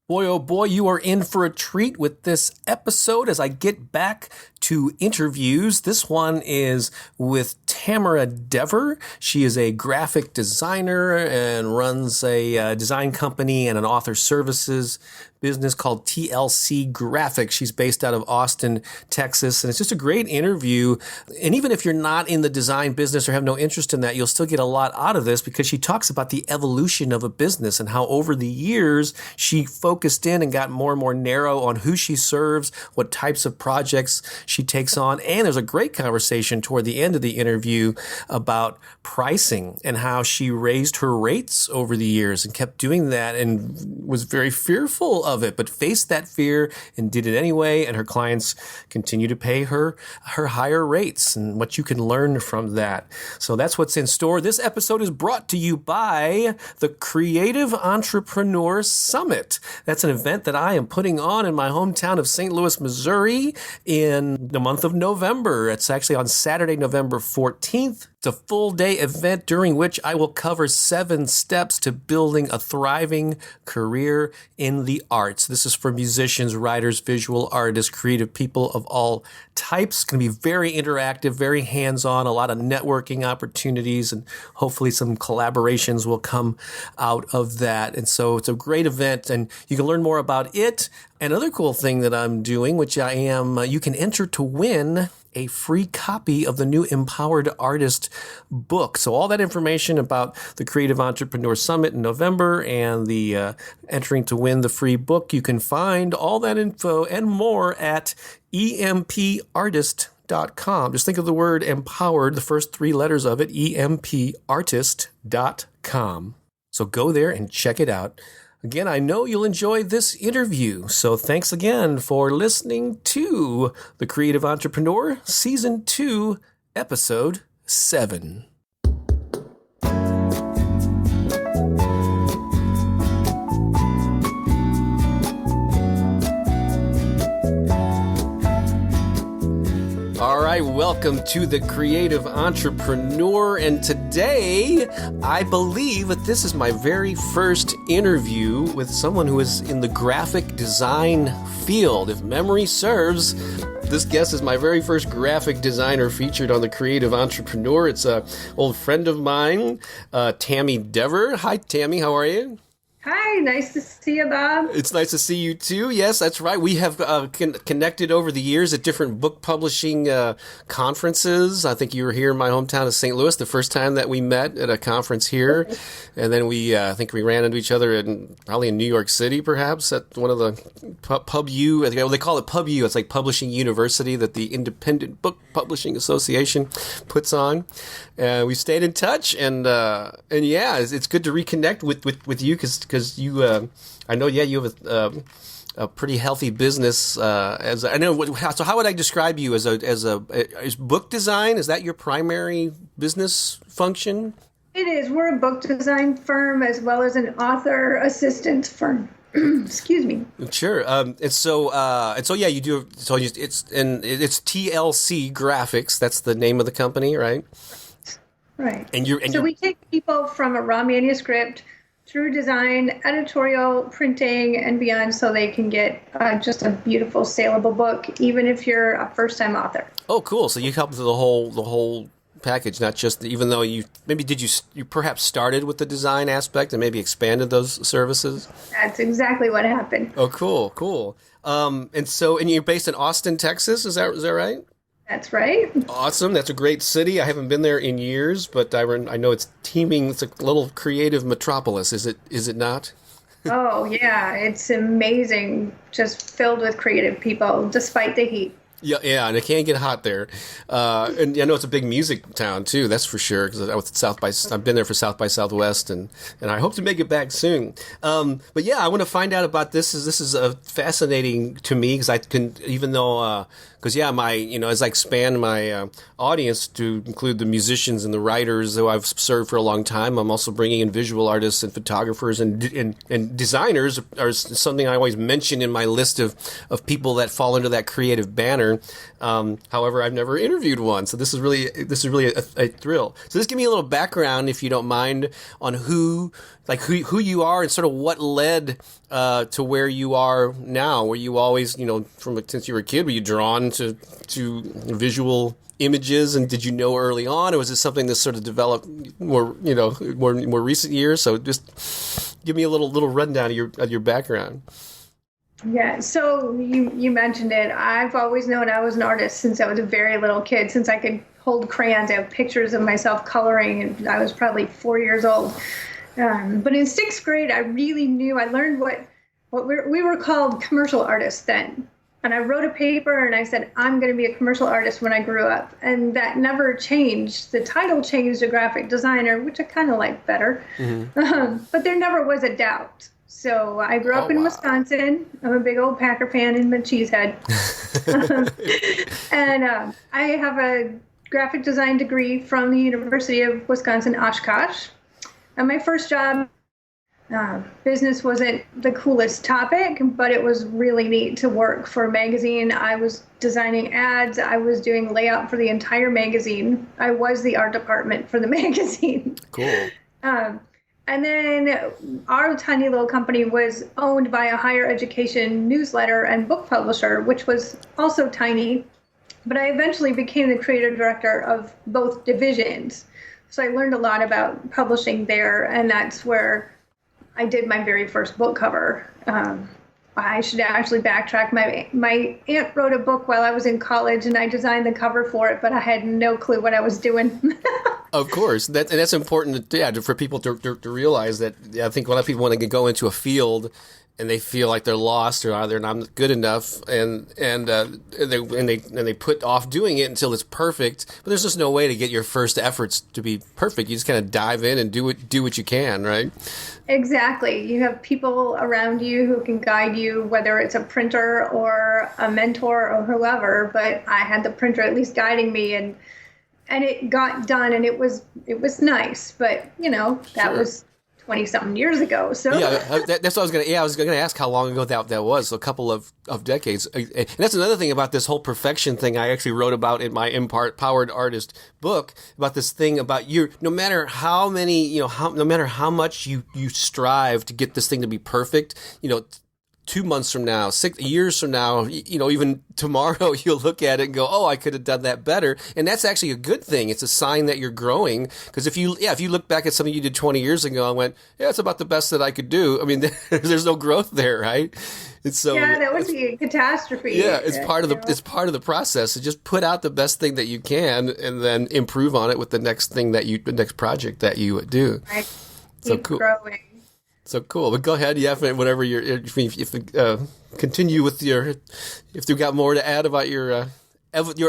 Boy, oh boy, you are in for a treat with this episode as I get back to interviews. This one is with Tami Dever. She is a graphic designer and runs a design company and an author services business called TLC Graphics. She's based out of Austin, Texas, and it's just a great interview. And even if you're not in the design business or have no interest in that, you'll still get a lot out of this because she talks about the evolution of a business and how over the years she focused in and got more and more narrow on who she serves, what types of projects she takes on. And there's a great conversation toward the end of the interview about pricing and how she raised her rates over the years and kept doing that and was very fearful of it, but faced that fear and did it anyway. And her clients continue to pay her higher rates and what you can learn from that. So that's what's in store. This episode is brought to you by the Creative Entrepreneur Summit. That's an event that I am putting on in my hometown of St. Louis, Missouri in the month of November. It's actually on Saturday, November 14th. It's a full-day event during which I will cover 7 steps to building a thriving career in the arts. This is for musicians, writers, visual artists, creative people of all types. It's going to be very interactive, very hands-on, a lot of networking opportunities, and hopefully some collaborations will come out of that. And so it's a great event, and you can learn more about it. Another cool thing that I'm doing, which I am, you can enter to win a free copy of the new Empowered Artist book. So all that information about the Creative Entrepreneur Summit in November and the entering to win the free book, you can find all that info and more at empartist.com. Just think of the word empowered, the first 3 letters of it, empartist.com. So go there and check it out. Again, I know you'll enjoy this interview, so thanks again for listening to The Creative Entrepreneur, Season 2, Episode 7. All right, welcome to The Creative Entrepreneur, and today I believe that this is my very first interview with someone who is in the graphic design field. If memory serves, this guest is my very first graphic designer featured on The Creative Entrepreneur. It's an old friend of mine, Tami Dever. Hi, Tami, how are you? Hi, nice to see you, Bob. It's nice to see you, too. Yes, that's right. We have connected over the years at different book publishing conferences. I think you were here in my hometown of St. Louis the first time that we met at a conference here. And then I think we ran into each other probably in New York City, perhaps, at one of the Pub U. They call it Pub U. It's like Publishing University that the Independent Book Publishing Association puts on. We stayed in touch, and yeah, it's good to reconnect with you because you, I know, yeah, you have a pretty healthy business. So how would I describe you as book design? Is that your primary business function? It is. We're a book design firm as well as an author assistance firm. Excuse me. Sure. And so yeah, you do. So it's TLC Graphics. That's the name of the company, right? Right. So we take people from a raw manuscript through design, editorial, printing, and beyond, so they can get just a beautiful, saleable book, even if you're a first-time author. Oh, cool! So you help with the whole package, not just even though you perhaps started with the design aspect and maybe expanded those services. That's exactly what happened. Oh, cool. And you're based in Austin, Texas. Is that right? That's right. Awesome. That's a great city. I haven't been there in years, but I know it's teeming. It's a little creative metropolis. Is it not? Oh, yeah. It's amazing. Just filled with creative people, despite the heat. Yeah, and it can get hot there. And I know it's a big music town, too, that's for sure, because I've been there for South by Southwest, and I hope to make it back soon. But yeah, I want to find out about this. This is fascinating to me, because I can, even though... Because, yeah, as I expand my audience to include the musicians and the writers who I've served for a long time, I'm also bringing in visual artists and photographers and designers are something I always mention in my list of people that fall under that creative banner. designer. However, I've never interviewed one, so this is really a thrill. So just give me a little background, if you don't mind, on who you are and sort of what led to where you are now. Were you always, since you were a kid, were you drawn to visual images, and did you know early on, or was it something that sort of developed more recent years? So just give me a little rundown of your background. Yeah, so you mentioned it. I've always known I was an artist since I was a very little kid. Since I could hold crayons, I have pictures of myself coloring, and I was probably 4 years old. But in 6th grade, I really knew. I learned what we were called commercial artists then. And I wrote a paper and I said, I'm going to be a commercial artist when I grew up. And that never changed. The title changed to graphic designer, which I kind of like better. Mm-hmm. But there never was a doubt. So I grew up in Wisconsin. I'm a big old Packer fan and a cheesehead. And I have a graphic design degree from the University of Wisconsin-Oshkosh. And my first job, business wasn't the coolest topic, but it was really neat to work for a magazine. I was designing ads. I was doing layout for the entire magazine. I was the art department for the magazine. Cool. And then our tiny little company was owned by a higher education newsletter and book publisher, which was also tiny. But I eventually became the creative director of both divisions. So I learned a lot about publishing there, and that's where I did my very first book cover. I should actually backtrack. My aunt wrote a book while I was in college, and I designed the cover for it, but I had no clue what I was doing. Of course. That's important for people to realize that. I think a lot of people want to go into a field and they feel like they're lost or they're not good enough, and they put off doing it until it's perfect. But there's just no way to get your first efforts to be perfect. You just kind of dive in and do what you can, right? Exactly. You have people around you who can guide you, whether it's a printer or a mentor or whoever. But I had the printer at least guiding me, and it got done, and it was nice. But that was 20-something years ago. So that's what I was going to. Yeah, I was going to ask how long ago that was. So a couple of decades. And that's another thing about this whole perfection thing. I actually wrote about in my Empowered Artist book about this thing about no matter how many, no matter how much you strive to get this thing to be perfect, 2 months from now, 6 years from now, even tomorrow, you'll look at it and go, oh, I could have done that better. And that's actually a good thing. It's a sign that you're growing. Because if you look back at something you did 20 years ago and went, yeah, it's about the best that I could do. I mean, there's no growth there, right? And so, yeah, that would be a catastrophe. Yeah, it's part of the process. So just put out the best thing that you can and then improve on it with the next project that you do. Right. So keep growing. So cool. But go ahead. Yeah, whatever continue with if you got more to add about your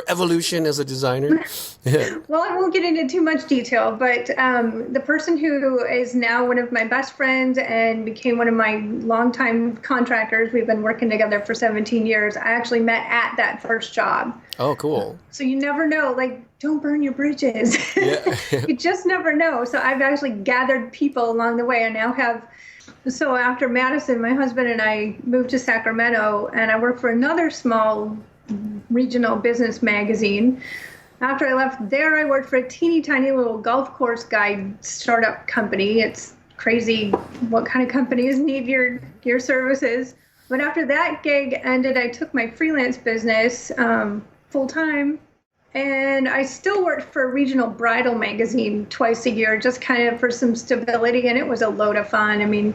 evolution as a designer. Yeah. Well, I won't get into too much detail, but the person who is now one of my best friends and became one of my longtime contractors, we've been working together for 17 years. I actually met at that first job. Oh, cool. So you never know, don't burn your bridges. Yeah. You just never know. So I've actually gathered people along the way. I now have. So after Madison, my husband and I moved to Sacramento, and I worked for another small regional business magazine. After I left there, I worked for a teeny tiny little golf course guide startup company. It's crazy what kind of companies need your services. But after that gig ended, I took my freelance business full time. And I still worked for a regional bridal magazine twice a year, just kind of for some stability. And it was a load of fun. I mean,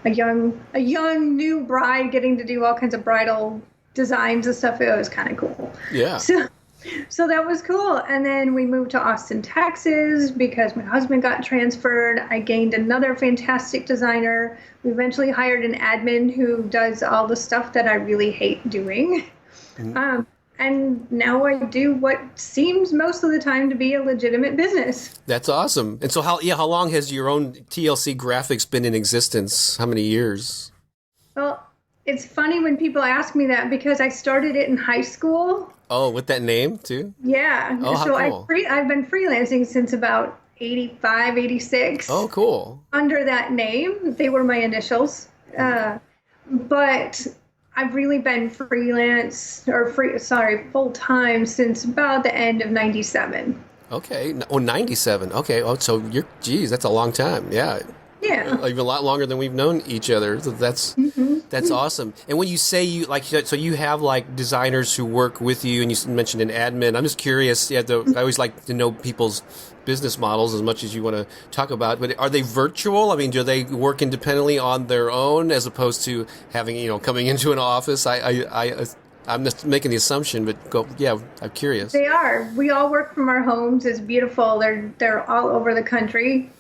a young new bride getting to do all kinds of bridal designs and stuff. It was kind of cool. Yeah. So that was cool. And then we moved to Austin, Texas, because my husband got transferred. I gained another fantastic designer. We eventually hired an admin who does all the stuff that I really hate doing. Mm-hmm. And now I do what seems most of the time to be a legitimate business. That's awesome. And so how long has your own TLC Graphics been in existence? How many years? Well, it's funny when people ask me that because I started it in high school. Oh, with that name too? Yeah. Oh, how cool. I've been freelancing since about 85, 86. Oh, cool. Under that name. They were my initials. But I've really been full time since about the end of 97. Okay. Oh, 97. Okay. Oh, so that's a long time. Yeah. Yeah. Even a lot longer than we've known each other. So that's awesome. And when you say so you have like designers who work with you, and you mentioned an admin. I'm just curious. Yeah, I always like to know people's business models as much as you want to talk about. But are they virtual? I mean, do they work independently on their own as opposed to having coming into an office? I'm just making the assumption, but I'm curious. They are. We all work from our homes. It's beautiful. They're all over the country.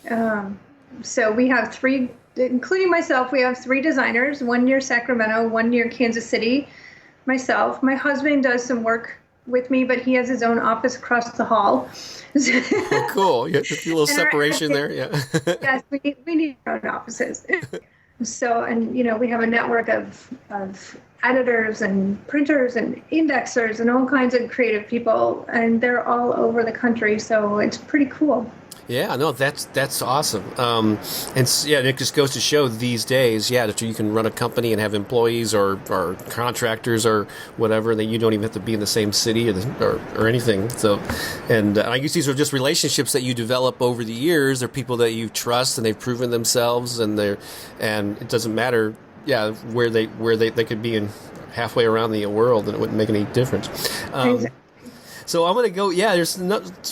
So we have three, including myself, we have three designers, one near Sacramento, one near Kansas City, myself. My husband does some work with me, but he has his own office across the hall. Oh, cool. Yeah, just a little separation there. Yeah. Yes, we need our own offices. So, and we have a network of editors and printers and indexers and all kinds of creative people, and they're all over the country. So it's pretty cool. Yeah, no, that's awesome. And it just goes to show these days, that you can run a company and have employees or contractors or whatever, that you don't even have to be in the same city or anything. So, and I guess these are just relationships that you develop over the years. They're people that you trust and they've proven themselves, and it doesn't matter, where they could be in halfway around the world, and it wouldn't make any difference. So I'm going to go, there's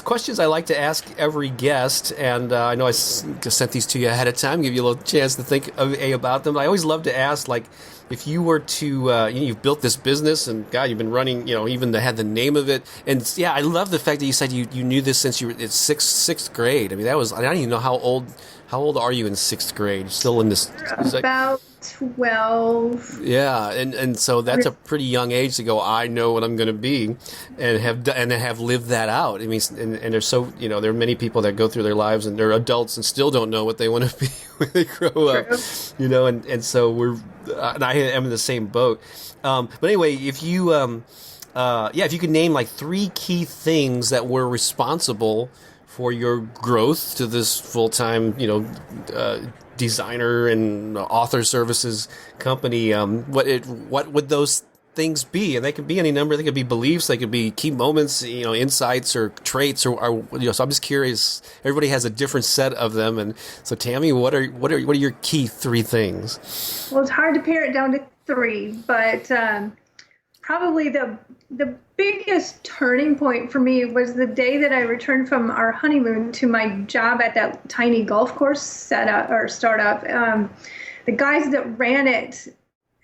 questions I like to ask every guest, and I know I just sent these to you ahead of time, give you a little chance to think about them. I always love to ask, like, if you were to, you've built this business, and God, you've been running, even had the name of it, and I love the fact that you said you knew this since you were in sixth grade. I mean, I don't even know how old are you in sixth grade? You're still in this? About 12. Yeah, and so that's a pretty young age to go, I know what I'm going to be, and have lived that out. I mean, and there's there are many people that go through their lives and they're adults and still don't know what they want to be when they grow up. And so and I am in the same boat. But anyway, if you if you could name like three key things that were responsible for your growth to this full-time, designer and author services company, what would those things be? And they could be any number. They could be beliefs. They could be key moments, insights or traits, or so I'm just curious. Everybody has a different set of them, and so Tami, what are your key three things? Well, it's hard to pare it down to three, but probably the biggest turning point for me was the day that I returned from our honeymoon to my job at that tiny golf course startup. The guys that ran it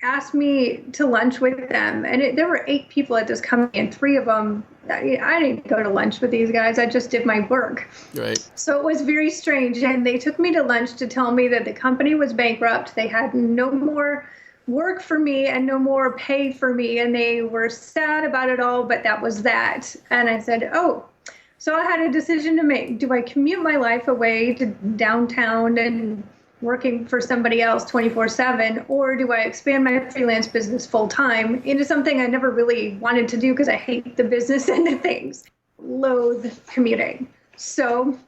asked me to lunch with them, and there were 8 people at this company, and 3 of them, I didn't go to lunch with these guys. I just did my work. Right. So it was very strange, and they took me to lunch to tell me that the company was bankrupt. They had no more work for me and no more pay for me, and they were sad about it all, but that was that. And I said, so I had a decision to make. Do I commute my life away to downtown and working for somebody else 24/7, or do I expand my freelance business full time into something I never really wanted to do because I hate the business end of things, loathe commuting? So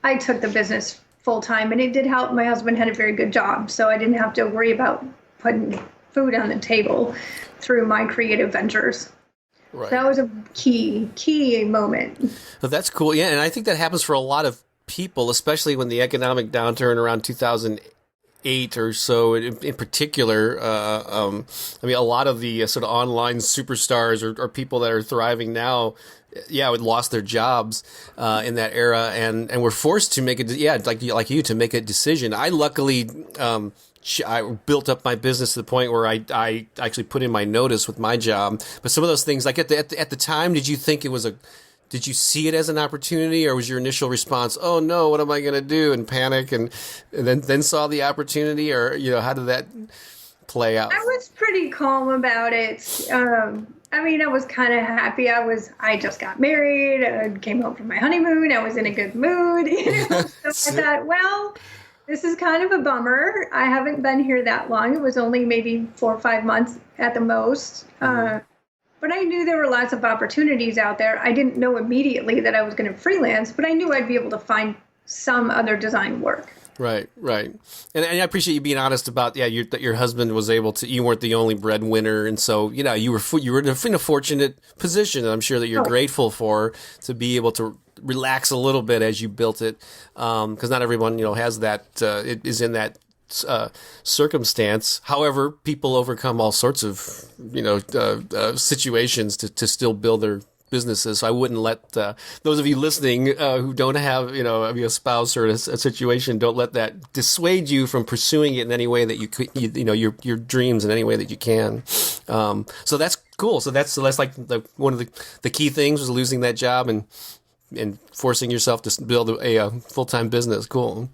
I took the business full time, and it did help. My husband had a very good job, so I didn't have to worry about putting food on the table through my creative ventures. Right. That was a key moment. Well, that's cool. Yeah, and I think that happens for a lot of people, especially when the economic downturn around 2008 or so, in particular. I mean, a lot of the sort of online superstars or people that are thriving now, lost their jobs in that era, and were forced to make like you to make a decision. I luckily. I built up my business to the point where I actually put in my notice with my job. But some of those things, like at the time, did you think did you see it as an opportunity, or was your initial response, oh no, what am I going to do, and panic, and then saw the opportunity, or how did that play out? I was pretty calm about it. I mean, I was kind of happy. I just got married. I came home from my honeymoon. I was in a good mood. So I thought, well, this is kind of a bummer. I haven't been here that long. It was only maybe 4 or 5 months at the most. But I knew there were lots of opportunities out there. I didn't know immediately that I was going to freelance, but I knew I'd be able to find some other design work. Right, right. And I appreciate you being honest about, that your husband was able to, you weren't the only breadwinner. And so, you were in a fortunate position that I'm sure that you're grateful for, to be able to relax a little bit as you built it. Because not everyone, has that, is in that circumstance. However, people overcome all sorts of, situations to still build their businesses. So I wouldn't let those of you listening who don't have a spouse or a situation, don't let that dissuade you from pursuing it in any way that you could, your dreams in any way that you can. So that's cool. So that's like one of the key things was losing that job and forcing yourself to build a full-time business. Cool.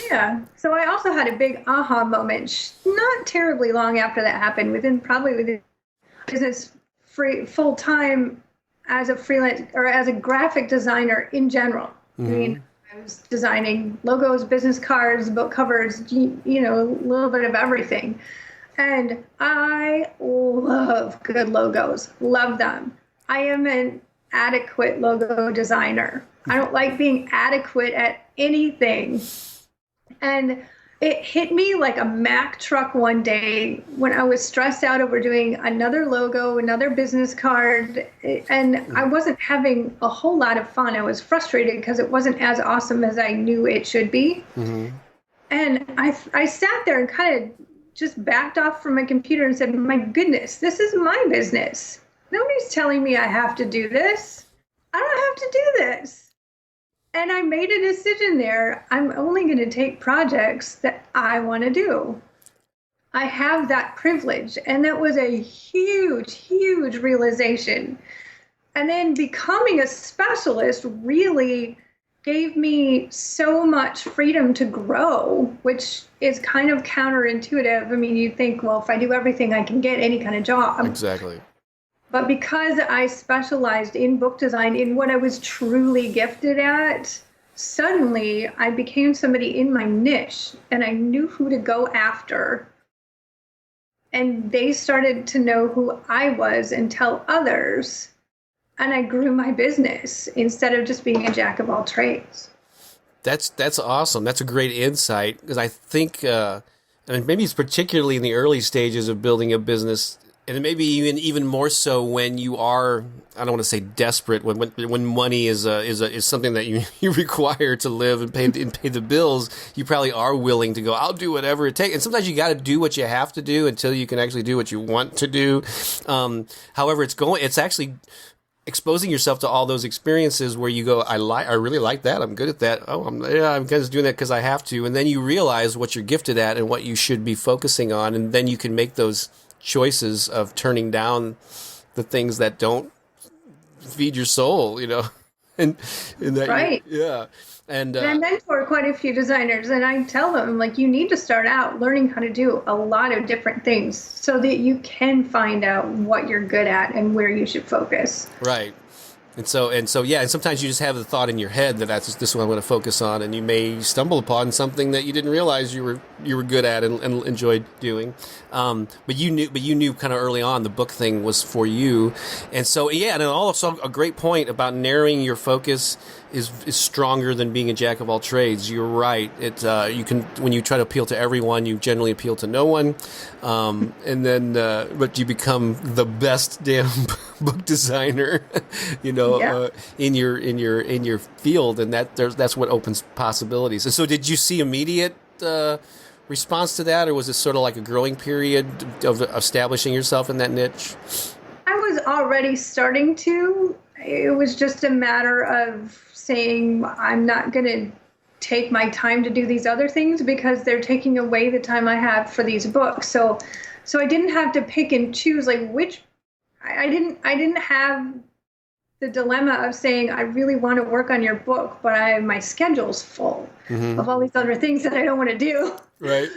Yeah. So I also had a big aha moment, not terribly long after that happened, within business full-time as a freelance or as a graphic designer in general. Mm-hmm. I mean, I was designing logos, business cards, book covers, a little bit of everything. And I love good logos, love them. I am an adequate logo designer. I don't like being adequate at anything. And it hit me like a Mack truck one day when I was stressed out over doing another logo, another business card, and I wasn't having a whole lot of fun. I was frustrated because it wasn't as awesome as I knew it should be. Mm-hmm. And I sat there and kind of just backed off from my computer and said, my goodness, this is my business. Nobody's telling me I have to do this. I don't have to do this. And I made a decision there. I'm only going to take projects that I want to do. I have that privilege. And that was a huge, huge realization. And then becoming a specialist really gave me so much freedom to grow, which is kind of counterintuitive. I mean, you think, well, if I do everything, I can get any kind of job. Exactly. But because I specialized in book design, in what I was truly gifted at, suddenly I became somebody in my niche and I knew who to go after. And they started to know who I was and tell others. And I grew my business instead of just being a jack of all trades. That's awesome. That's a great insight, because I think, maybe it's particularly in the early stages of building a business, and maybe even more so when you are, I don't want to say desperate, when money is something that you require to live and pay the bills, you probably are willing to go, I'll do whatever it takes. And sometimes you got to do what you have to do until you can actually do what you want to do. However, it's actually exposing yourself to all those experiences where you go, I really like that. I'm good at that. Oh, I'm just doing that because I have to. And then you realize what you're gifted at and what you should be focusing on. And then you can make those choices of turning down the things that don't feed your soul, and that, right. Yeah. And I mentor quite a few designers, and I tell them, like, you need to start out learning how to do a lot of different things so that you can find out what you're good at and where you should focus. Right. And sometimes you just have the thought in your head that this is what I'm going to focus on, and you may stumble upon something that you didn't realize you were good at and enjoyed doing. But you knew kind of early on the book thing was for you, and so and also a great point about narrowing your focus is stronger than being a jack of all trades. You're right. You can, when you try to appeal to everyone, you generally appeal to no one, and then but you become the best damn book designer, in your field, and that's what opens possibilities. And so, did you see immediate response to that, or was it sort of like a growing period of establishing yourself in that niche? I was already starting to. It was just a matter of saying, I'm not going to take my time to do these other things because they're taking away the time I have for these books. So I didn't have to pick and choose like which. I didn't have the dilemma of saying, I really want to work on your book, but my schedule's full of all these other things that I don't want to do. Right.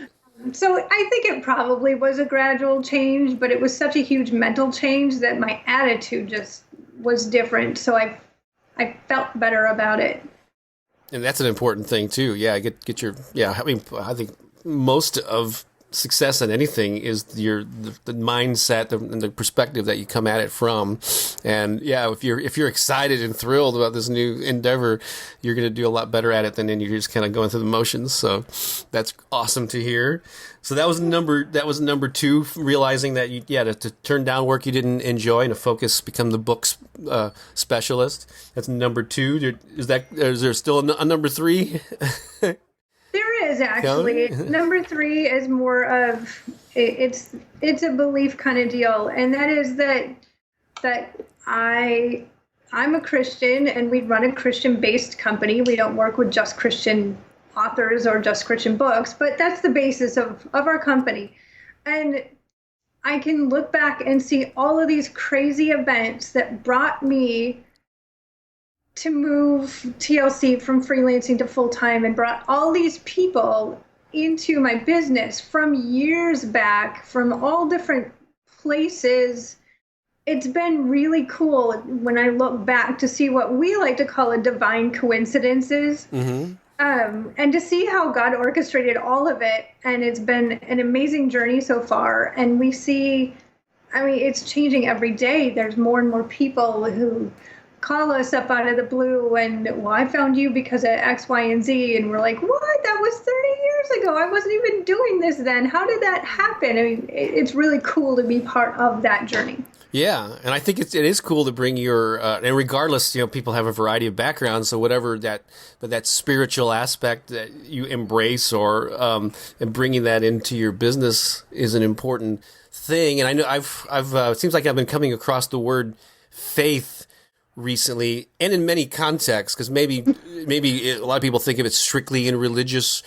So I think it probably was a gradual change, but it was such a huge mental change that my attitude just was different. So I felt better about it. And that's an important thing too. Yeah, get your, I mean, I think most of success in anything is the mindset and the perspective that you come at it from. And yeah, if you're excited and thrilled about this new endeavor, you're going to do a lot better at it than you're just kind of going through the motions. So that's awesome to hear. So that was number two, realizing that to turn down work you didn't enjoy and to focus, become the books specialist. That's number two. Is there still a number three? There is actually. Number three is more of it's a belief kind of deal, and that is that I'm a Christian and we run a Christian-based company. We don't work with just Christian authors or just Christian books, but that's the basis of our company. And I can look back and see all of these crazy events that brought me to move TLC from freelancing to full-time and brought all these people into my business from years back, from all different places. It's been really cool when I look back to see what we like to call a divine coincidences. Mm-hmm. And to see how God orchestrated all of it. And it's been an amazing journey so far. And we see, it's changing every day. There's more and more people who call us up out of the blue and, well, I found you because of X, Y, and Z. And we're like, what? That was 30 years ago. I wasn't even doing this then. How did that happen? It's really cool to be part of that journey. Yeah, and I think it is cool to bring your and regardless, people have a variety of backgrounds, so whatever that spiritual aspect that you embrace or and bringing that into your business is an important thing. And I know I've it seems like I've been coming across the word faith recently, and in many contexts, because maybe a lot of people think of it strictly in religious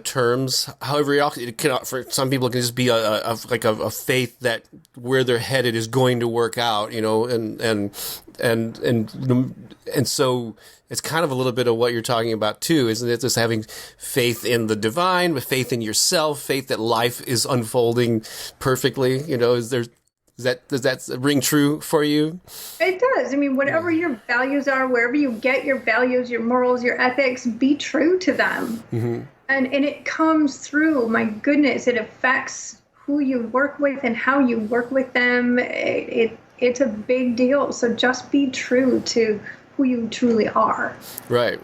terms. However, it can, for some people, it can just be a faith that where they're headed is going to work out, and so it's kind of a little bit of what you're talking about too, isn't it? Just having faith in the divine, but faith in yourself, faith that life is unfolding perfectly. Does that ring true for you? It does. Whatever your values are, wherever you get your values, your morals, your ethics, be true to them. Mm-hmm. And it comes through. My goodness, it affects who you work with and how you work with them. It's a big deal. So just be true to who you truly are. Right.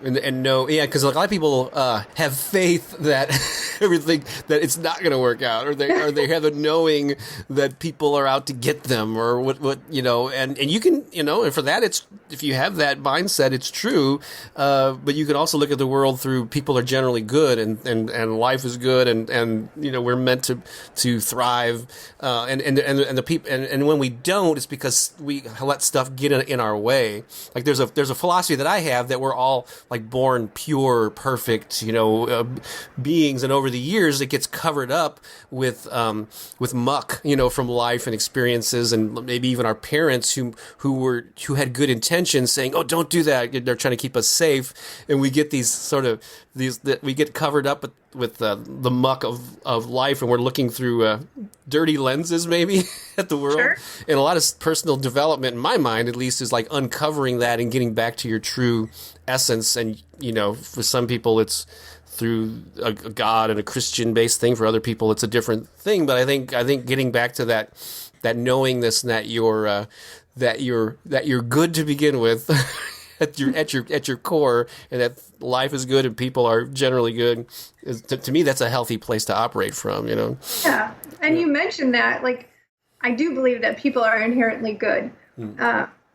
And no, yeah, because a lot of people have faith that everything, that it's not going to work out, or they have a knowing that people are out to get them, or what and you can, and for that, it's, if you have that mindset, it's true, but you can also look at the world through people are generally good, and life is good, and we're meant to thrive, and the people, and when we don't, it's because we let stuff get in our way. Like there's a philosophy that I have that we're all like born pure, perfect, beings, and over the years it gets covered up with muck, from life and experiences, and maybe even our parents who had good intentions saying, "Oh, don't do that." They're trying to keep us safe, and we get we get covered up with the muck of life, and we're looking through dirty lenses maybe at the world. Sure. And a lot of personal development, in my mind at least, is like uncovering that and getting back to your true essence. And for some people it's through a God and a Christian-based thing. For other people it's a different thing. But I think getting back to that knowingness that you're good to begin with. At your core, and that life is good and people are generally good, to me that's a healthy place to operate from. Yeah, and you mentioned that, like, I do believe that people are inherently good.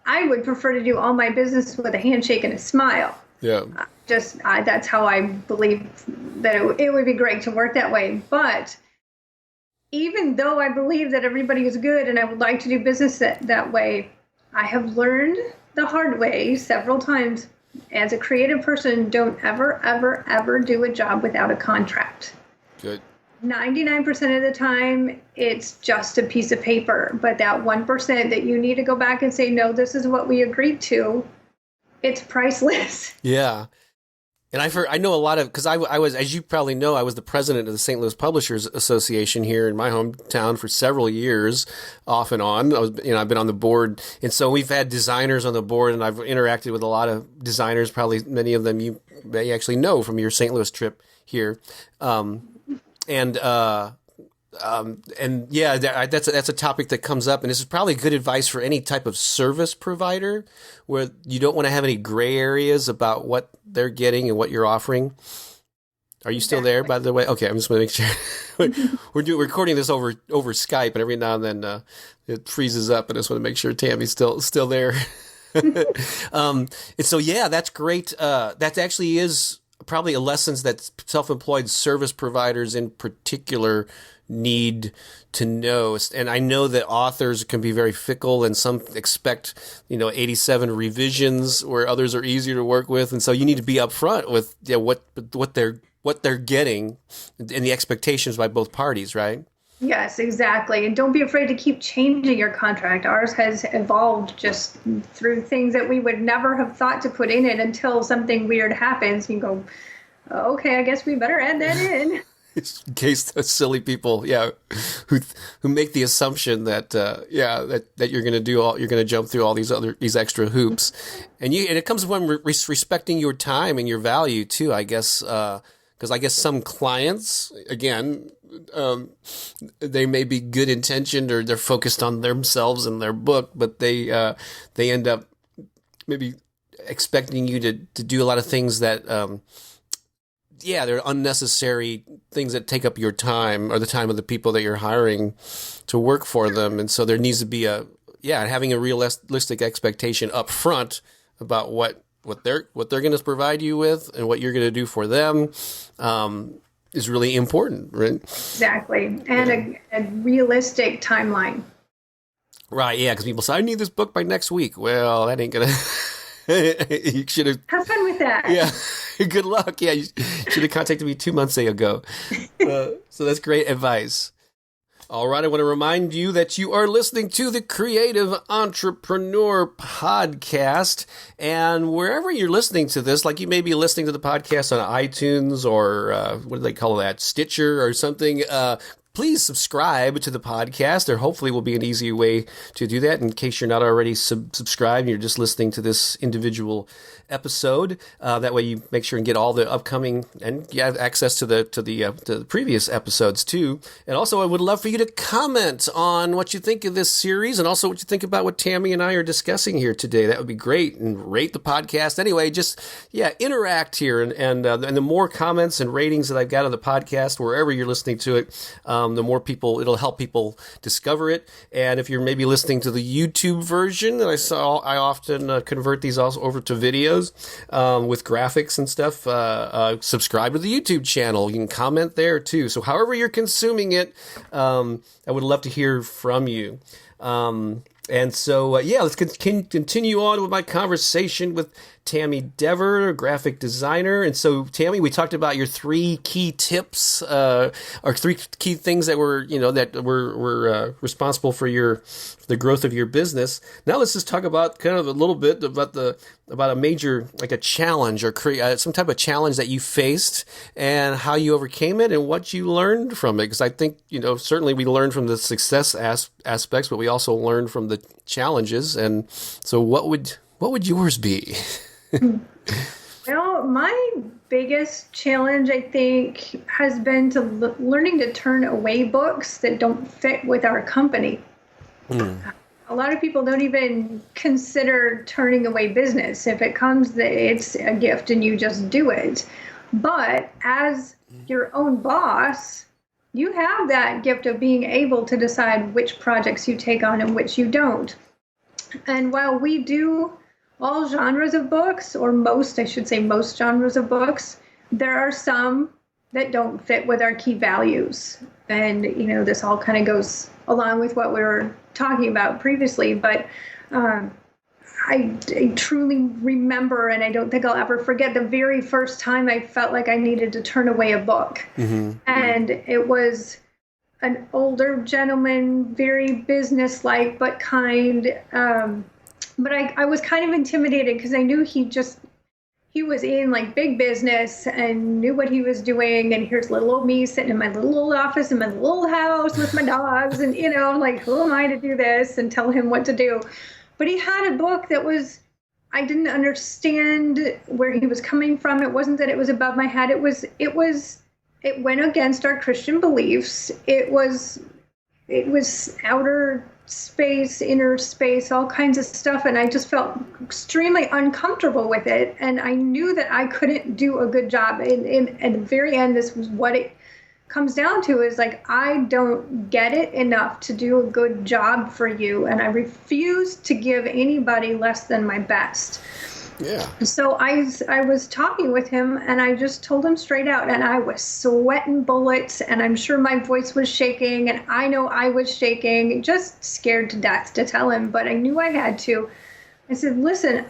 I would prefer to do all my business with a handshake and a smile. Yeah, that's how I believe that it would be great to work that way. But even though I believe that everybody is good and I would like to do business that way, I have learned the hard way several times. As a creative person, don't ever, ever, ever do a job without a contract. Good. 99% of the time, it's just a piece of paper. But that 1% that you need to go back and say, no, this is what we agreed to, it's priceless. Yeah. And I know a lot of, because I was, as you probably know, I was the president of the St. Louis Publishers Association here in my hometown for several years, off and on. I've been on the board, and so we've had designers on the board, and I've interacted with a lot of designers. Probably many of them you may actually know from your St. Louis trip here. And yeah, that's a topic that comes up, and this is probably good advice for any type of service provider where you don't want to have any gray areas about what they're getting and what you're offering. Are you still there, by the way? Okay, I'm just going to make sure. We're recording this over Skype, and every now and then it freezes up, and I just want to make sure Tami's still there. And so, yeah, that's great. That actually is probably a lesson that self-employed service providers in particular need to know. And I know that authors can be very fickle, and some expect 87 revisions where others are easier to work with, and so you need to be upfront with what they're getting and the expectations by both parties, right? Yes, exactly. And don't be afraid to keep changing your contract. Ours has evolved just through things that we would never have thought to put in it until something weird happens. You go, okay, I guess we better add that in. In case the silly people, who make the assumption that that you're going to jump through all these extra hoops, and it comes from respecting your time and your value too, I guess. Because I guess some clients, again, they may be good intentioned or they're focused on themselves and their book, but they end up maybe expecting you to do a lot of things that, they're unnecessary things that take up your time or the time of the people that you're hiring to work for them. And so there needs to be having a realistic expectation up front about what they're going to provide you with and what you're going to do for them is really important, right? Exactly. And a realistic timeline. Right, yeah, because people say, I need this book by next week. Well, that ain't going to... You should have... Have fun with that. Yeah, good luck. Yeah, you should have contacted me 2 months ago. So that's great advice. All right, I want to remind you that you are listening to the Creative Entrepreneur Podcast, and wherever you're listening to this, like you may be listening to the podcast on iTunes or what do they call that, Stitcher or something, please subscribe to the podcast. There hopefully will be an easy way to do that in case you're not already subscribed and you're just listening to this individual episode. That way you make sure and get all the upcoming and you have access to the previous episodes too. And also I would love for you to comment on what you think of this series and also what you think about what Tami and I are discussing here today. That would be great. And rate the podcast. Anyway, just interact here and the more comments and ratings that I've got on the podcast, wherever you're listening to it, the more people, it'll help people discover it. And if you're maybe listening to the YouTube version, I often convert these also over to videos with graphics and stuff. Subscribe to the YouTube channel. You can comment there too. So however you're consuming it, I would love to hear from you. And so, let's continue on with my conversation with Tami Dever, a graphic designer. And so, Tami, we talked about your 3 key tips, or 3 key things that were, that were responsible for the growth of your business. Now let's just talk about kind of a little bit about a major, like a challenge or some type of challenge that you faced and how you overcame it and what you learned from it. Because I think, certainly we learned from the success aspects, but we also learned from the challenges. And so what would yours be? Well, my biggest challenge, I think, has been to learning to turn away books that don't fit with our company. A lot of people don't even consider turning away business. If it comes, it's a gift and you just do it. But as your own boss, you have that gift of being able to decide which projects you take on and which you don't. And while we do all genres of books, or most genres of books, there are some that don't fit with our key values. And, this all kind of goes along with what we were talking about previously. But I truly remember, and I don't think I'll ever forget, the very first time I felt like I needed to turn away a book. Mm-hmm. And it was an older gentleman, very businesslike but kind. But I was kind of intimidated because I knew he was in like big business and knew what he was doing. And here's little old me sitting in my little old office in my little old house with my dogs. And, like, who am I to do this and tell him what to do? But he had a book that I didn't understand where he was coming from. It wasn't that it was above my head. It was it went against our Christian beliefs. It was outer space, inner space, all kinds of stuff. And I just felt extremely uncomfortable with it. And I knew that I couldn't do a good job. And at the very end, this was what it comes down to, is like, I don't get it enough to do a good job for you. And I refuse to give anybody less than my best. Yeah. So I was talking with him, and I just told him straight out, and I was sweating bullets, and I'm sure my voice was shaking, and I know I was shaking, just scared to death to tell him, but I knew I had to. I said, listen,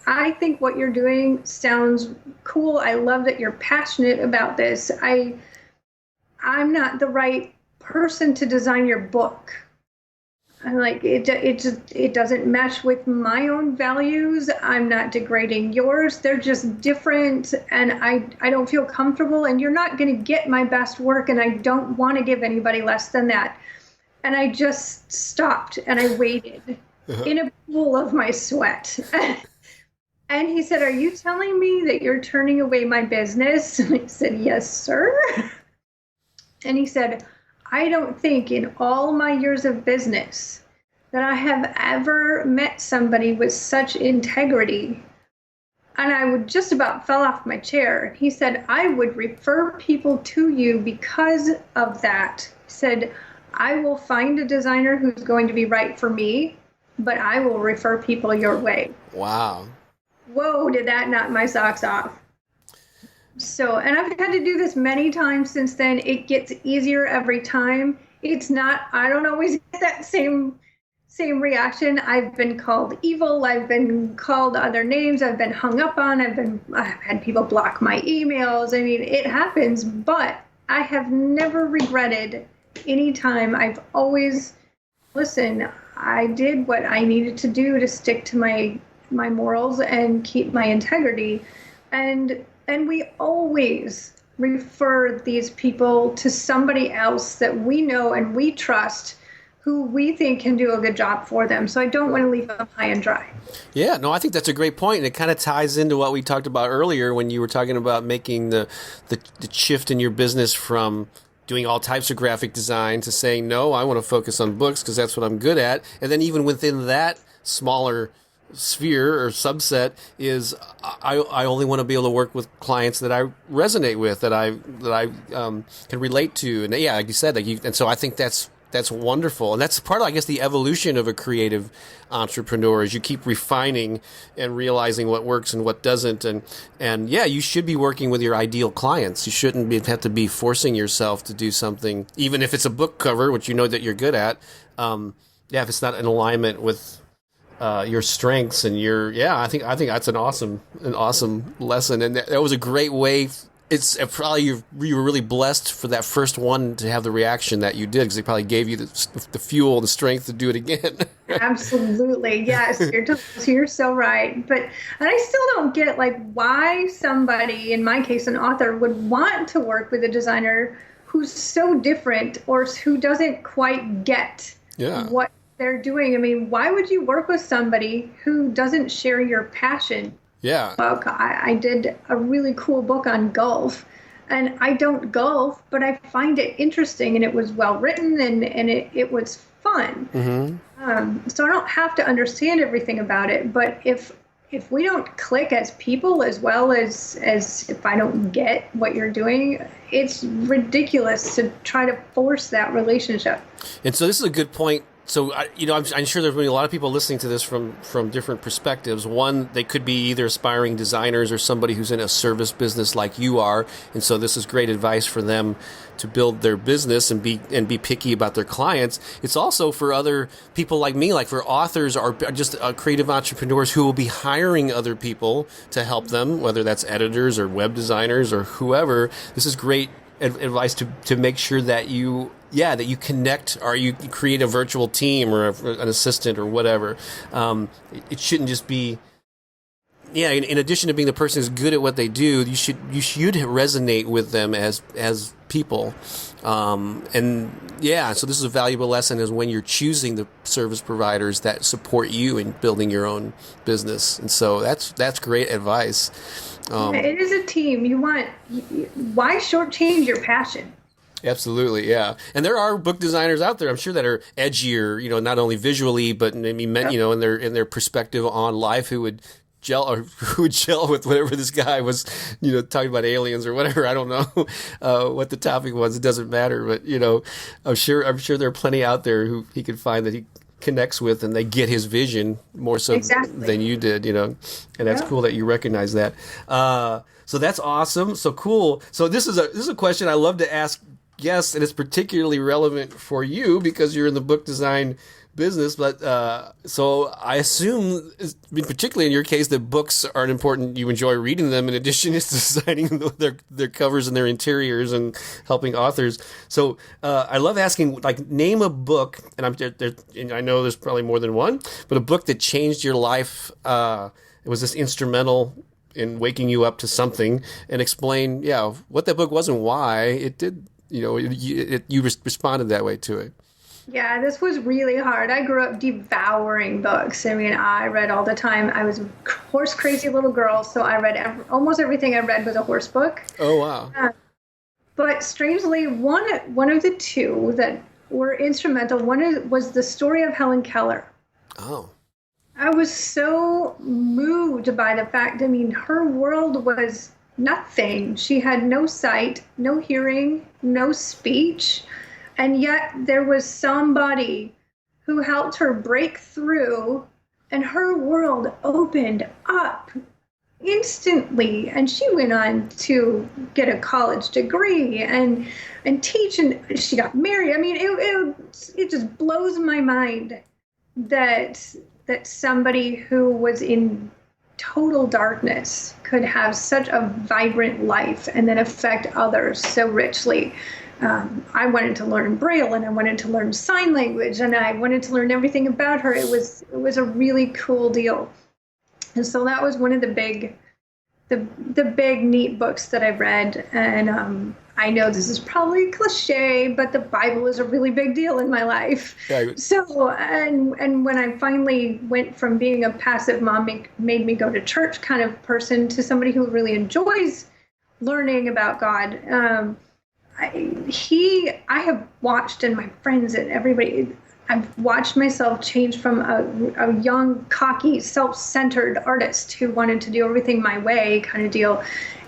I think what you're doing sounds cool. I love that you're passionate about this. I'm not the right person to design your book. I'm like, it doesn't mesh with my own values. I'm not degrading yours. They're just different, and I don't feel comfortable, and you're not going to get my best work, and I don't want to give anybody less than that. And I just stopped, and I waited in a pool of my sweat. And he said, are you telling me that you're turning away my business? And I said, yes, sir. And he said, I don't think in all my years of business that I have ever met somebody with such integrity. And I would just about fell off my chair. He said, I would refer people to you because of that. He said, I will find a designer who's going to be right for me, but I will refer people your way. Wow. Whoa, did that knock my socks off. So, and I've had to do this many times since then. It gets easier every time. It's not, I don't always get that same reaction. I've been called evil. I've been called other names. I've been hung up on. I've had people block my emails. I mean, it happens, but I have never regretted any time. I've always, listen, I did what I needed to do to stick to my morals and keep my integrity. And we always refer these people to somebody else that we know and we trust, who we think can do a good job for them. So I don't want to leave them high and dry. Yeah, no, I think that's a great point. And it kind of ties into what we talked about earlier when you were talking about making the shift in your business from doing all types of graphic design to saying, no, I want to focus on books because that's what I'm good at. And then even within that smaller sphere or subset is I only want to be able to work with clients that I resonate with, that I can relate to. And yeah, like you said, and so I think that's wonderful. And that's part of, I guess, the evolution of a creative entrepreneur, is you keep refining and realizing what works and what doesn't. And yeah, you should be working with your ideal clients. You shouldn't have to be forcing yourself to do something, even if it's a book cover, which you know that you're good at. If it's not in alignment with your strengths and I think that's an awesome lesson. And that was a great way. It's probably you were really blessed for that first one to have the reaction that you did, because it probably gave you the fuel, the strength to do it again. Absolutely. Yes. You're so right. And I still don't get why somebody, in my case, an author, would want to work with a designer who's so different or who doesn't quite get what they're doing. I mean, why would you work with somebody who doesn't share your passion? Yeah. Book. I did a really cool book on golf, and I don't golf, but I find it interesting, and it was well written, and it was fun. Mm-hmm. So I don't have to understand everything about it, but if we don't click as people, as well as if I don't get what you're doing, it's ridiculous to try to force that relationship. And so this is a good point. So, I'm sure there's going to be a lot of people listening to this from different perspectives. One, they could be either aspiring designers or somebody who's in a service business like you are. And so this is great advice for them to build their business and be picky about their clients. It's also for other people like me, like for authors or just creative entrepreneurs who will be hiring other people to help them, whether that's editors or web designers or whoever. This is great advice to make sure that you connect, or you create a virtual team or an assistant or whatever. It shouldn't just be, in addition to being the person who's good at what they do, you should resonate with them as people. So this is a valuable lesson, is when you're choosing the service providers that support you in building your own business. And so that's great advice. It is a team. Why shortchange your passion? Absolutely, yeah. And there are book designers out there, I'm sure, that are edgier, not only visually, but maybe in their perspective on life, who would gel with whatever this guy was, talking about aliens or whatever. I don't know what the topic was. It doesn't matter. But I'm sure there are plenty out there who he could find that he connects with, and they get his vision more so than you did. And that's cool that you recognize that. So that's awesome. So cool. So this is a question I love to ask guests, and it's particularly relevant for you because you're in the book design business. But so I assume, particularly in your case, that books are important. You enjoy reading them in addition to designing their covers and their interiors and helping authors. So I love asking, name a book, and I know there's probably more than one, but a book that changed your life. It was this instrumental in waking you up to something, and explain, what that book was and why it did. You responded that way to it. Yeah, this was really hard. I grew up devouring books. I mean, I read all the time. I was a horse crazy little girl, so I read almost everything I read was a horse book. Oh, wow. But strangely, one of the two that were instrumental, was The Story of Helen Keller. Oh. I was so moved by the fact, her world was nothing. She had no sight, no hearing, no speech. And yet there was somebody who helped her break through, and her world opened up instantly. And she went on to get a college degree and teach, and she got married. It just blows my mind that somebody who was in total darkness could have such a vibrant life and then affect others so richly. I wanted to learn Braille, and I wanted to learn sign language, and I wanted to learn everything about her. It was a really cool deal. And so that was one of the big neat books that I read. And I know this is probably cliche, but the Bible is a really big deal in my life. Right. So, and when I finally went from being a passive mom, made me go to church kind of person, to somebody who really enjoys learning about God. I have watched, and my friends and everybody, I've watched myself change from a young, cocky, self-centered artist who wanted to do everything my way kind of deal,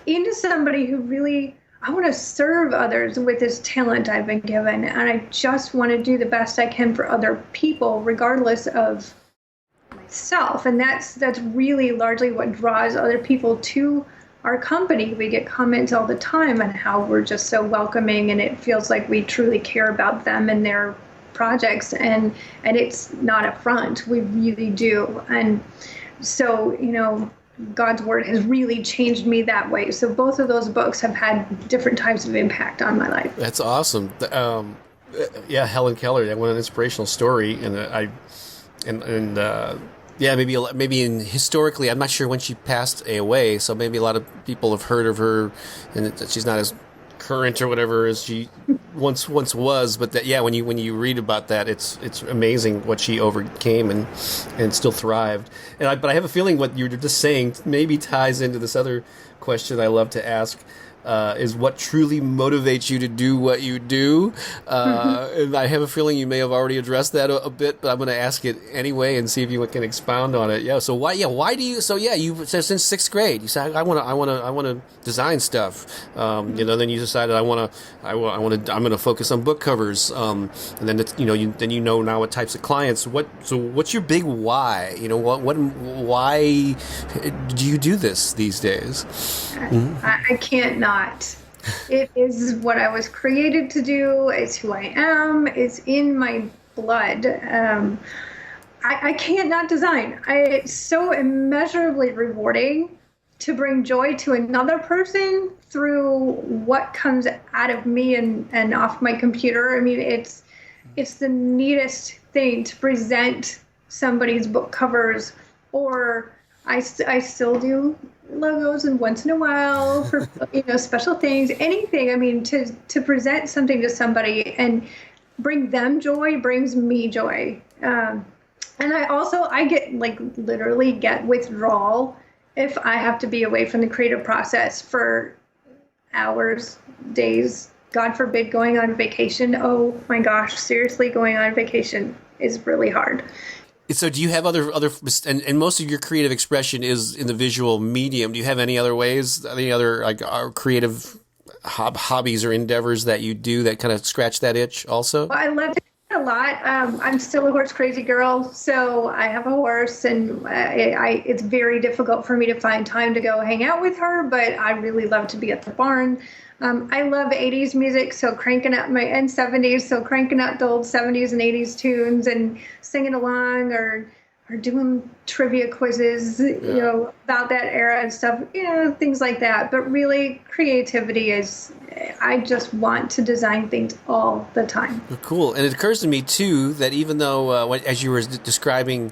into somebody who really, I want to serve others with this talent I've been given. And I just want to do the best I can for other people, regardless of myself. And that's really largely what draws other people to our company. We get comments all the time on how we're just so welcoming, and it feels like we truly care about them and their projects, and it's not a front. We really do. And so, God's word has really changed me that way. So both of those books have had different types of impact on my life. That's awesome. Helen Keller, that one an inspirational story, maybe historically, I'm not sure when she passed away, so maybe a lot of people have heard of her, and that she's not as current or whatever as she once was. But when you read about that, it's amazing what she overcame and still thrived. But I have a feeling what you're just saying maybe ties into this other question I love to ask. Is what truly motivates you to do what you do. And I have a feeling you may have already addressed that a bit, but I'm going to ask it anyway and see if you can expound on it. Yeah. So why do you? So you said since sixth grade, you said I want to design stuff. Then you decided I'm going to focus on book covers. And then now what types of clients. What's your big why? Why do you do this these days? I can't not. It is what I was created to do. It's who I am. It's in my blood. I can't not design. It's so immeasurably rewarding to bring joy to another person through what comes out of me and off my computer. It's the neatest thing to present somebody's book covers, or I still do logos, and once in a while for special things, anything. To present something to somebody and bring them joy brings me joy. And I get literally get withdrawal if I have to be away from the creative process for hours, days, God forbid, going on vacation. Oh my gosh, seriously, going on vacation is really hard. So do you have other and most of your creative expression is in the visual medium. Do you have any other ways, any other like creative hobbies or endeavors that you do that kind of scratch that itch also? Well, I love to a lot. I'm still a horse crazy girl, so I have a horse, and it's very difficult for me to find time to go hang out with her, but I really love to be at the barn. I love 80s music, so cranking up and 70s, so cranking up the old 70s and 80s tunes and singing along or doing trivia quizzes, about that era and stuff, things like that. But really, creativity is, I just want to design things all the time. Cool. And it occurs to me, too, that even though, as you were describing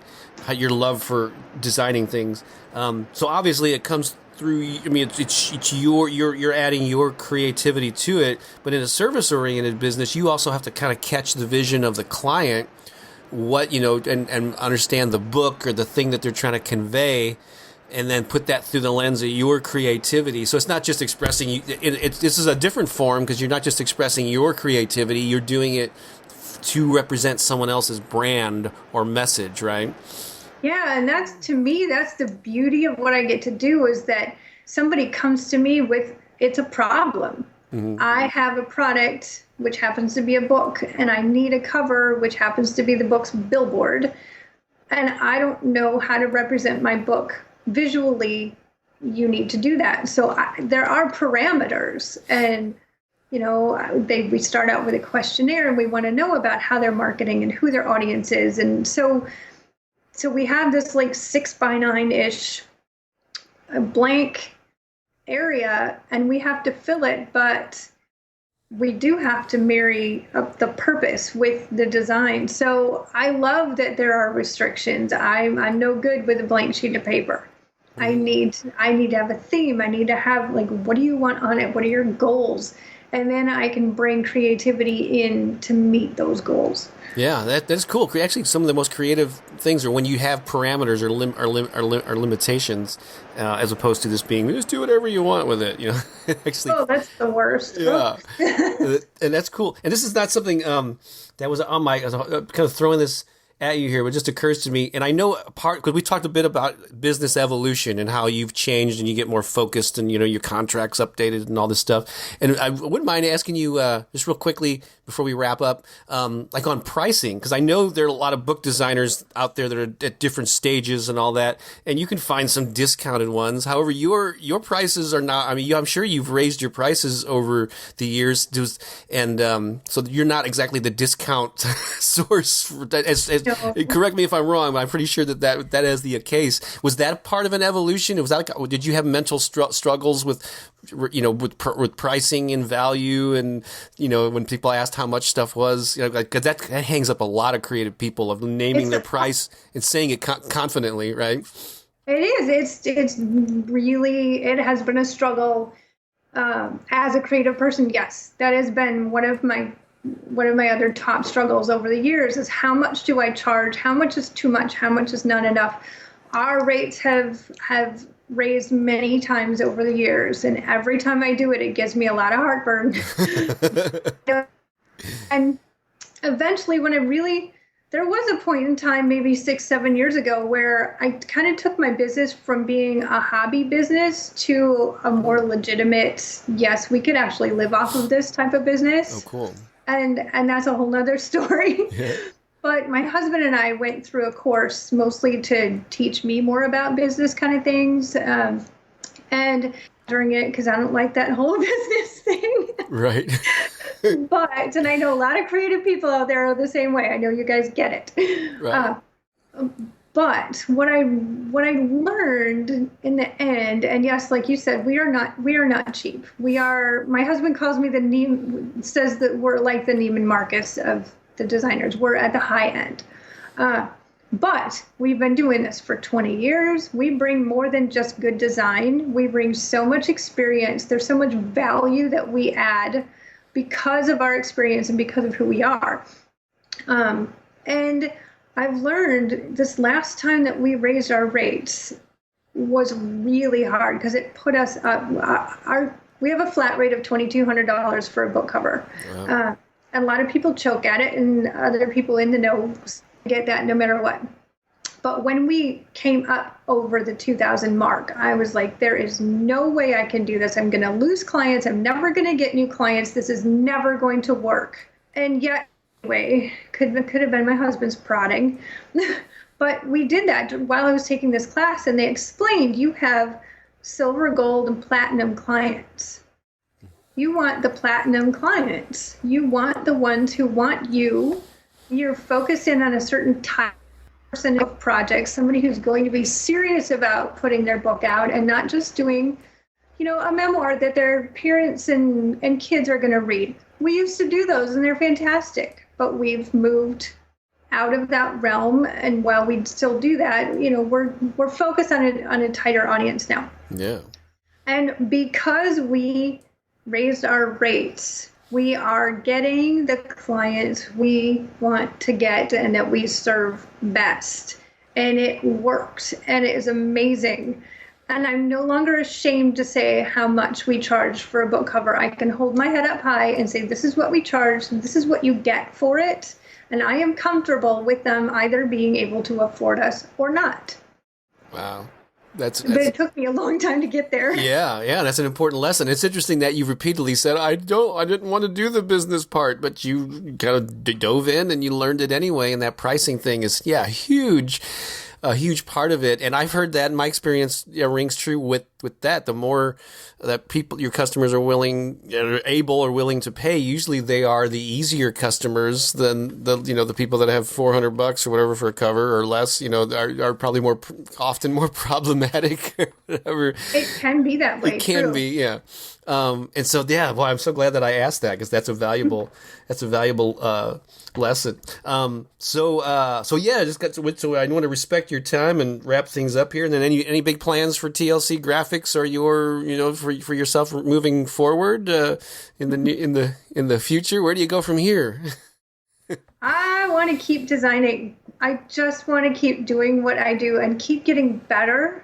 your love for designing things, so obviously it comes through, I mean, it's you're adding your creativity to it, but in a service-oriented business, you also have to kind of catch the vision of the client, and understand the book or the thing that they're trying to convey, and then put that through the lens of your creativity. So it's not just expressing, this is a different form because you're not just expressing your creativity, you're doing it to represent someone else's brand or message, right? Yeah, and to me, that's the beauty of what I get to do, is that somebody comes to me with, it's a problem. Mm-hmm. I have a product, which happens to be a book, and I need a cover, which happens to be the book's billboard, and I don't know how to represent my book visually. You need to do that. So there are parameters, and we start out with a questionnaire, and we want to know about how they're marketing and who their audience is, and so we have this like 6x9-ish blank area, and we have to fill it, but we do have to marry up the purpose with the design. So I love that there are restrictions. I'm no good with a blank sheet of paper. I need to have a theme. I need to have, like, what do you want on it? What are your goals? And then I can bring creativity in to meet those goals. Yeah, that's cool. Actually, some of the most creative things are when you have parameters or limitations, as opposed to this being, just do whatever you want with it. Actually, that's the worst. Yeah, and that's cool. And this is not something that was on I was kind of throwing this at you here, but it just occurs to me, and I know because we talked a bit about business evolution and how you've changed and you get more focused and your contracts updated and all this stuff. And I wouldn't mind asking you just real quickly before we wrap up, like on pricing, because I know there are a lot of book designers out there that are at different stages and all that, and you can find some discounted ones. However, your prices are not. I mean, I'm sure you've raised your prices over the years, and so you're not exactly the discount source. Correct me if I'm wrong, but I'm pretty sure that is the case. Was that part of an evolution? Did you have mental struggles with pricing and value, and when people asked how much stuff was, because that hangs up a lot of creative people of naming their price and saying it confidently, right? It is. It's really, it has been a struggle as a creative person. Yes, that has been one of my other top struggles over the years, is how much do I charge? How much is too much? How much is not enough? Our rates have raised many times over the years, and every time I do it, it gives me a lot of heartburn. And eventually, there was a point in time, maybe 6-7 years ago, where I kind of took my business from being a hobby business to a more legitimate, yes, we could actually live off of this type of business. Oh, cool. And that's a whole nother story. Yeah. But my husband and I went through a course mostly to teach me more about business kind of things. And during it, because I don't like that whole business thing. Right. And I know a lot of creative people out there are the same way. I know you guys get it. Right. But what I learned in the end, and yes, like you said, we are not cheap. My husband calls me says that we're like the Neiman Marcus of the designers. We're at the high end. But we've been doing this for 20 years. We bring more than just good design. We bring so much experience. There's so much value that we add because of our experience and because of who we are. And I've learned this last time that we raised our rates, was really hard because it put us up. We have a flat rate of $2,200 for a book cover. Wow. A lot of people choke at it, and other people in the know get that no matter what. But when we came up over the 2,000 mark, I was like, there is no way I can do this. I'm going to lose clients. I'm never going to get new clients. This is never going to work. And yet, anyway, could have been my husband's prodding. But we did that while I was taking this class, and they explained you have silver, gold, and platinum clients. You want the platinum clients. You want the ones who want you. You're focused in on a certain type of project, somebody who's going to be serious about putting their book out and not just doing, a memoir that their parents and kids are going to read. We used to do those, and they're fantastic. But we've moved out of that realm, and while we still do that, we're focused on a tighter audience now. Yeah. And because we raised our rates, we are getting the clients we want to get and that we serve best. And it works, and it is amazing. And I'm no longer ashamed to say how much we charge for a book cover. I can hold my head up high and say, this is what we charge, this is what you get for it. And I am comfortable with them either being able to afford us or not. Wow. But it took me a long time to get there. Yeah, that's an important lesson. It's interesting that you repeatedly said, I didn't want to do the business part, but you kind of dove in and you learned it anyway. And that pricing thing is, huge. A huge part of it. And I've heard that in my experience rings true with that. The more that your customers are able or willing to pay, usually they are the easier customers than the people that have $400 or whatever for a cover or less, are probably often more problematic or whatever. It can be that way. It can be, yeah. And so, I'm so glad that I asked that because that's a valuable lesson. So I want to respect your time and wrap things up here. And then any big plans for TLC Graphics or for yourself moving forward in the future? Where do you go from here? I want to keep designing. I just want to keep doing what I do and keep getting better.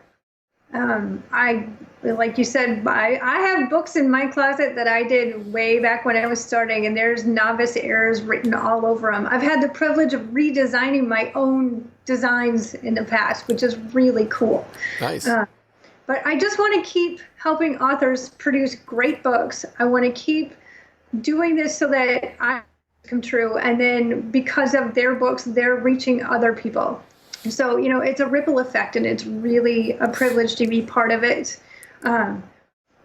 Like you said, I have books in my closet that I did way back when I was starting, and there's novice errors written all over them. I've had the privilege of redesigning my own designs in the past, which is really cool. Nice. But I just want to keep helping authors produce great books. I want to keep doing this so that I come true, and then because of their books, they're reaching other people. So, it's a ripple effect, and it's really a privilege to be part of it.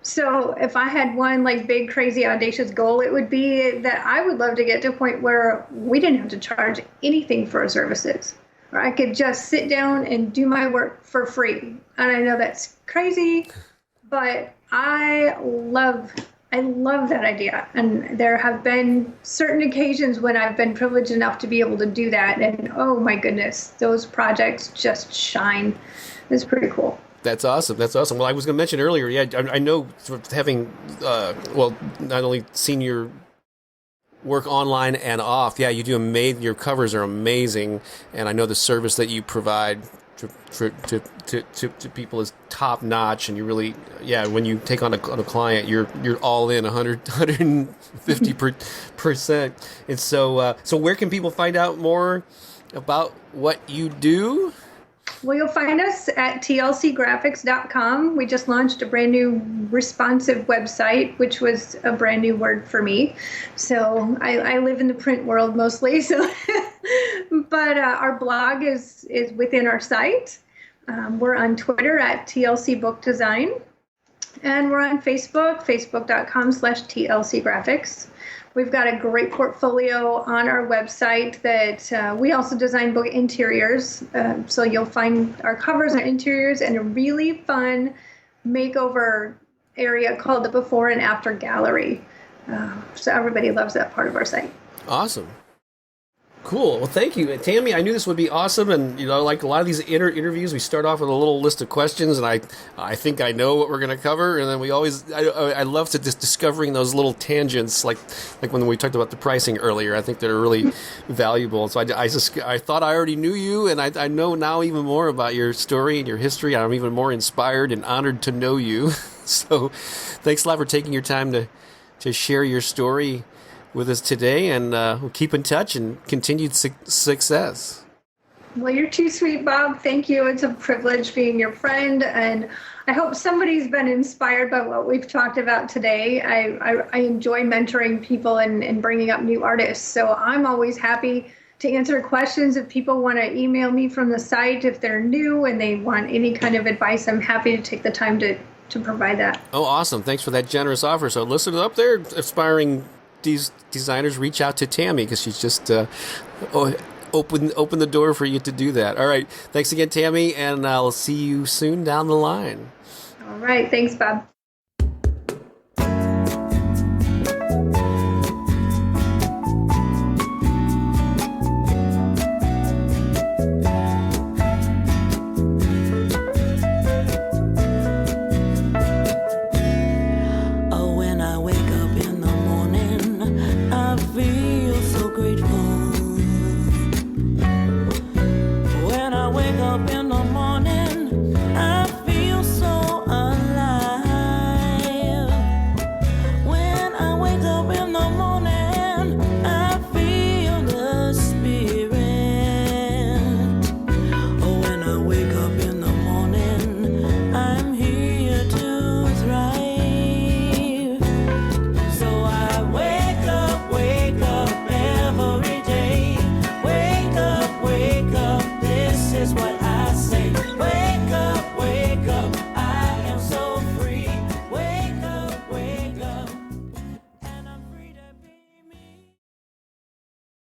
So if I had one big, crazy, audacious goal, it would be that I would love to get to a point where we didn't have to charge anything for our services, or I could just sit down and do my work for free. And I know that's crazy, but I love that idea. And there have been certain occasions when I've been privileged enough to be able to do that. And oh my goodness, those projects just shine. It's pretty cool. That's awesome. Well, I was going to mention earlier, I know having, not only seen your work online and off, you do your covers are amazing. And I know the service that you provide to people is top notch, and you really, when you take on a client, you're all in 150%. And so where can people find out more about what you do? Well, you'll find us at tlcgraphics.com. We just launched a brand new responsive website, which was a brand new word for me. So I live in the print world mostly. So, but our blog is within our site. We're on Twitter at TLC Book Design. And we're on Facebook, facebook.com/TLC Graphics. We've got a great portfolio on our website that we also design book interiors. So you'll find our covers and interiors and a really fun makeover area called the Before and After Gallery. So everybody loves that part of our site. Awesome. Cool. Well, thank you, Tami. I knew this would be awesome, and like a lot of these interviews, we start off with a little list of questions, and I think I know what we're going to cover, and then I love to just discovering those little tangents, like when we talked about the pricing earlier. I think they're really valuable. So I thought I already knew you, and I know now even more about your story and your history. I'm even more inspired and honored to know you. So, thanks a lot for taking your time to share your story with us today, and we'll keep in touch and continued success. Well, you're too sweet, Bob. Thank you. It's a privilege being your friend, and I hope somebody's been inspired by what we've talked about today. I enjoy mentoring people and bringing up new artists, so I'm always happy to answer questions. If people want to email me from the site, if they're new and they want any kind of advice, I'm happy to take the time to provide that. Oh, awesome. Thanks for that generous offer. So listen up there, aspiring these designers, reach out to Tami, because she's just open the door for you to do that. All right. Thanks again, Tami, and I'll see you soon down the line. All right. Thanks, Bob. Up in